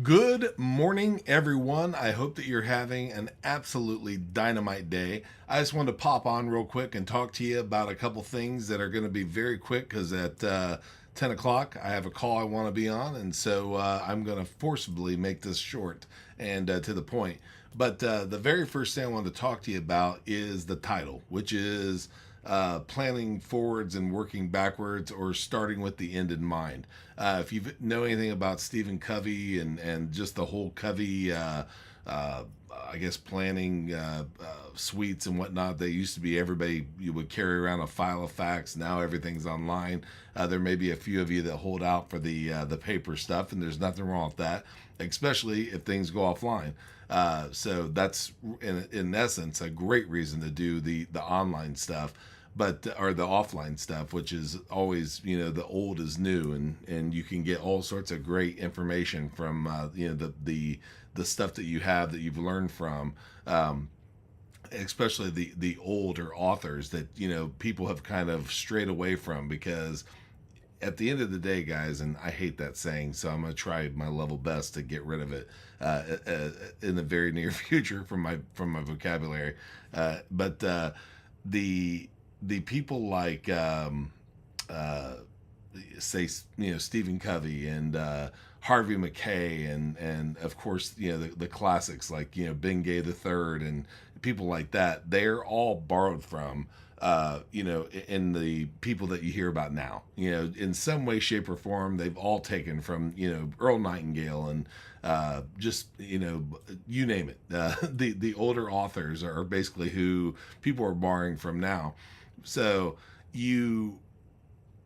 Good morning, everyone. I hope that you're having an absolutely dynamite day. I just wanted to pop on real quick and talk to you about a couple things that are going to be very quick because at 10 o'clock I have a call I want to be on, and so I'm going to forcibly make this short and to the point. But the very first thing I wanted to talk to you about is the title, which is planning forwards and working backwards, or starting with the end in mind. If you know anything about Stephen Covey and just the whole Covey, I guess, planning suites and whatnot, they used to be everybody, you would carry around a file of facts. Now everything's online. There may be a few of you that hold out for the paper stuff, and there's nothing wrong with that, especially if things go offline. So that's in essence a great reason to do the online stuff, but or the offline stuff, which is always, the old is new, and you can get all sorts of great information from the stuff that you have that you've learned from. Especially the older authors that people have kind of strayed away from, because at the end of the day, guys, and I hate that saying, so I'm going to try my level best to get rid of it in the very near future from my vocabulary. But the people like uh, say Stephen Covey and Harvey Mackay and of course the classics like Bengay the Third and people like that, they're all borrowed from in the people that you hear about now. In some way, shape, or form, they've all taken from Earl Nightingale and just you name it. The older authors are basically who people are borrowing from now. So you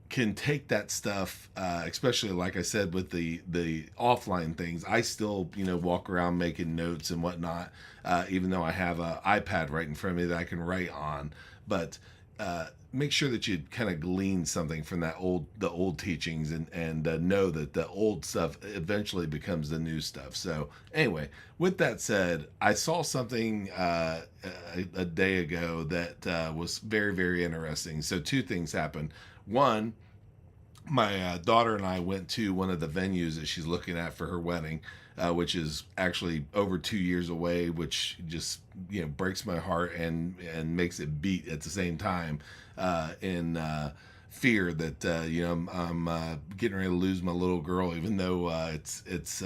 can take that stuff, especially like I said with the offline things. I still walk around making notes and whatnot, even though I have an iPad right in front of me that I can write on. But make sure that you kind of glean something from the old teachings, and know that the old stuff eventually becomes the new stuff. So anyway, with that said, I saw something a day ago that was very, very interesting. So two things happened. One, my daughter and I went to one of the venues that she's looking at for her wedding, which is actually over 2 years away, which just breaks my heart and makes it beat at the same time, in fear that I'm getting ready to lose my little girl, even though it's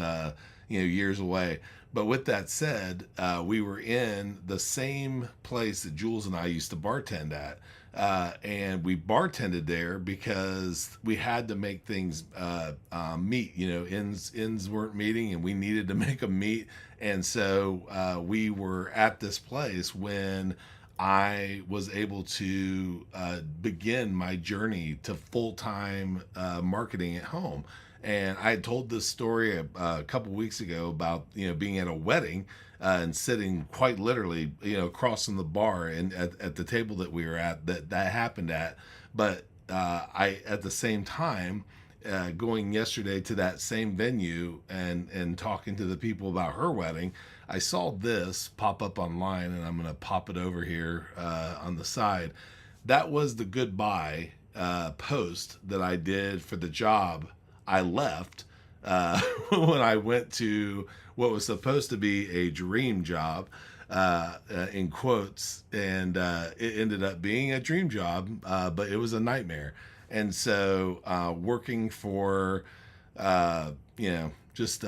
years away. But with that said, we were in the same place that Jules and I used to bartend at. And we bartended there because we had to make things meet. Ends weren't meeting, and we needed to make them meet. And so we were at this place when I was able to begin my journey to full time marketing at home. And I had told this story a couple weeks ago about being at a wedding and sitting quite literally across from the bar and at the table that we were at that happened at. But I at the same time going yesterday to that same venue and talking to the people about her wedding, I saw this pop up online, and I'm going to pop it over here on the side. That was the goodbye post that I did for the job I left when I went to what was supposed to be a dream job, in quotes, and it ended up being a dream job, but it was a nightmare. And so working for, just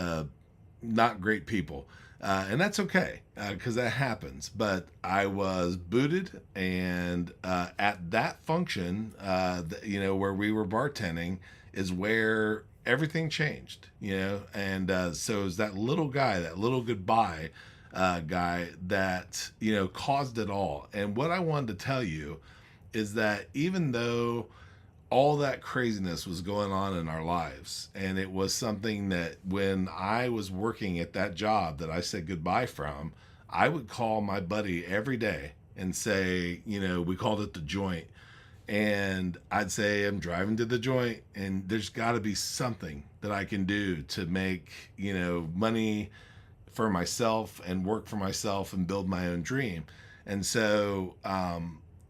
not great people. And that's okay, because that happens. But I was booted, and at that function, where we were bartending, is where everything changed. And so it was that little guy, that little goodbye guy, that caused it all. And what I wanted to tell you is that even though all that craziness was going on in our lives, and it was something that when I was working at that job that I said goodbye from, I would call my buddy every day and say, we called it the joint, and I'd say I'm driving to the joint, and there's got to be something that I can do to make money for myself and work for myself and build my own dream. And so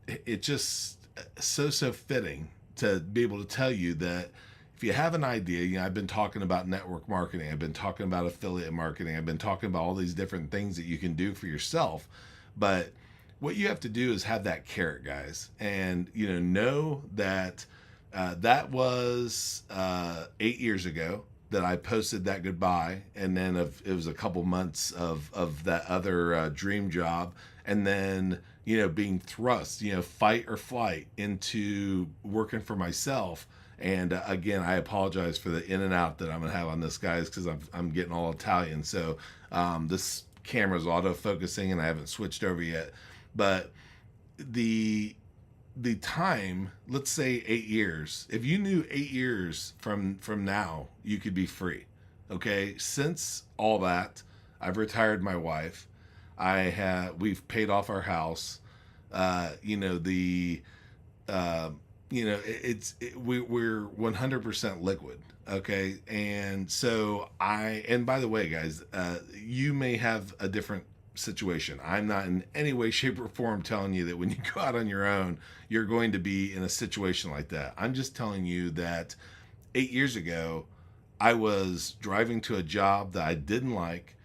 it just so fitting to be able to tell you that if if you have an idea, I've been talking about network marketing, I've been talking about affiliate marketing, I've been talking about all these different things that you can do for yourself. But what you have to do is have that carrot, guys, and know that that was 8 years ago that I posted that goodbye, and then it was a couple months of that other dream job, and then being thrust, fight or flight into working for myself. And again, I apologize for the in and out that I'm gonna have on this, guys, because I'm getting all Italian. So this camera's auto focusing, and I haven't switched over yet. But the time, let's say 8 years. If you knew 8 years from now you could be free, okay? Since all that, I've retired my wife. We've paid off our house. We're 100% liquid, okay? And so and by the way, guys, you may have a different situation. I'm not in any way, shape, or form telling you that when you go out on your own, you're going to be in a situation like that. I'm just telling you that 8 years ago, I was driving to a job that I didn't like.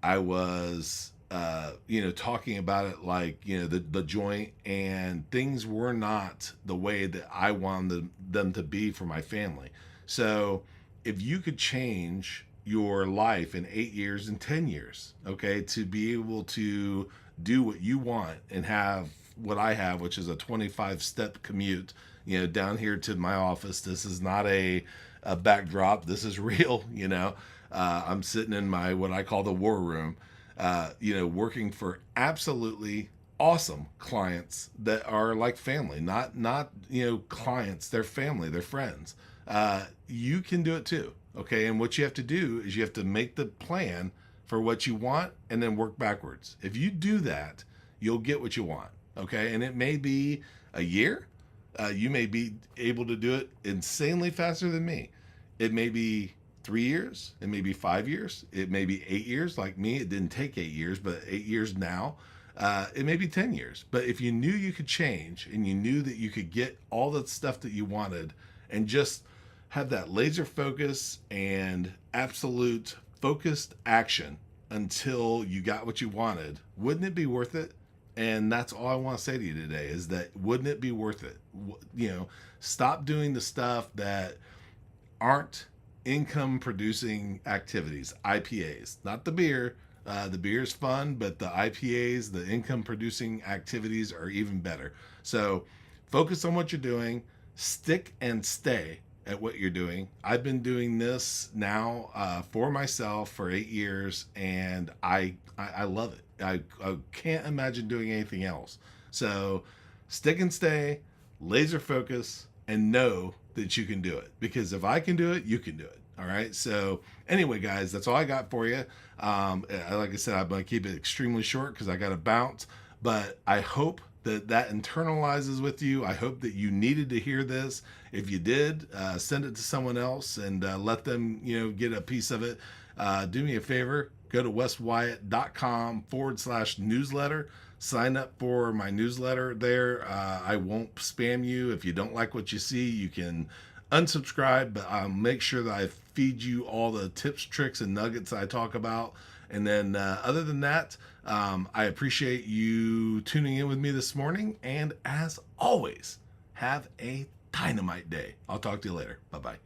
I was, talking about it like, the joint, and things were not the way that I wanted them to be for my family. So if you could change your life in 8 years and 10 years, okay, to be able to do what you want and have what I have, which is a 25-step commute, down here to my office. This is not a backdrop. This is real. I'm sitting in my, what I call the war room, working for absolutely awesome clients that are like family, not clients, they're family, they're friends. You can do it too. Okay. And what you have to do is you have to make the plan for what you want and then work backwards. If you do that, you'll get what you want. Okay. And it may be a year. You may be able to do it insanely faster than me. It may be 3 years. It may be 5 years. It may be 8 years. Like me, it didn't take 8 years, but 8 years now. It may be 10 years. But if you knew you could change and you knew that you could get all the stuff that you wanted and just have that laser focus and absolute focused action until you got what you wanted, wouldn't it be worth it? And that's all I want to say to you today is that wouldn't it be worth it? Stop doing the stuff that aren't income producing activities, IPAs, not the beer. The beer is fun, but the IPAs, the income producing activities, are even better. So focus on what you're doing, stick and stay at what you're doing. I've been doing this now for myself for 8 years, and I love it. I can't imagine doing anything else. So stick and stay, laser focus, and know that you can do it. Because if I can do it, you can do it. All right. So anyway, guys, that's all I got for you. Like I said, I'm going to keep it extremely short because I got to bounce. But I hope that internalizes with you. I hope that you needed to hear this. If you did, send it to someone else and let them, get a piece of it. Do me a favor. Go to weswyatt.com/newsletter. Sign up for my newsletter there. I won't spam you. If you don't like what you see, you can unsubscribe, but I'll make sure that I feed you all the tips, tricks, and nuggets I talk about. And then other than that, I appreciate you tuning in with me this morning. And as always, have a dynamite day. I'll talk to you later. Bye-bye.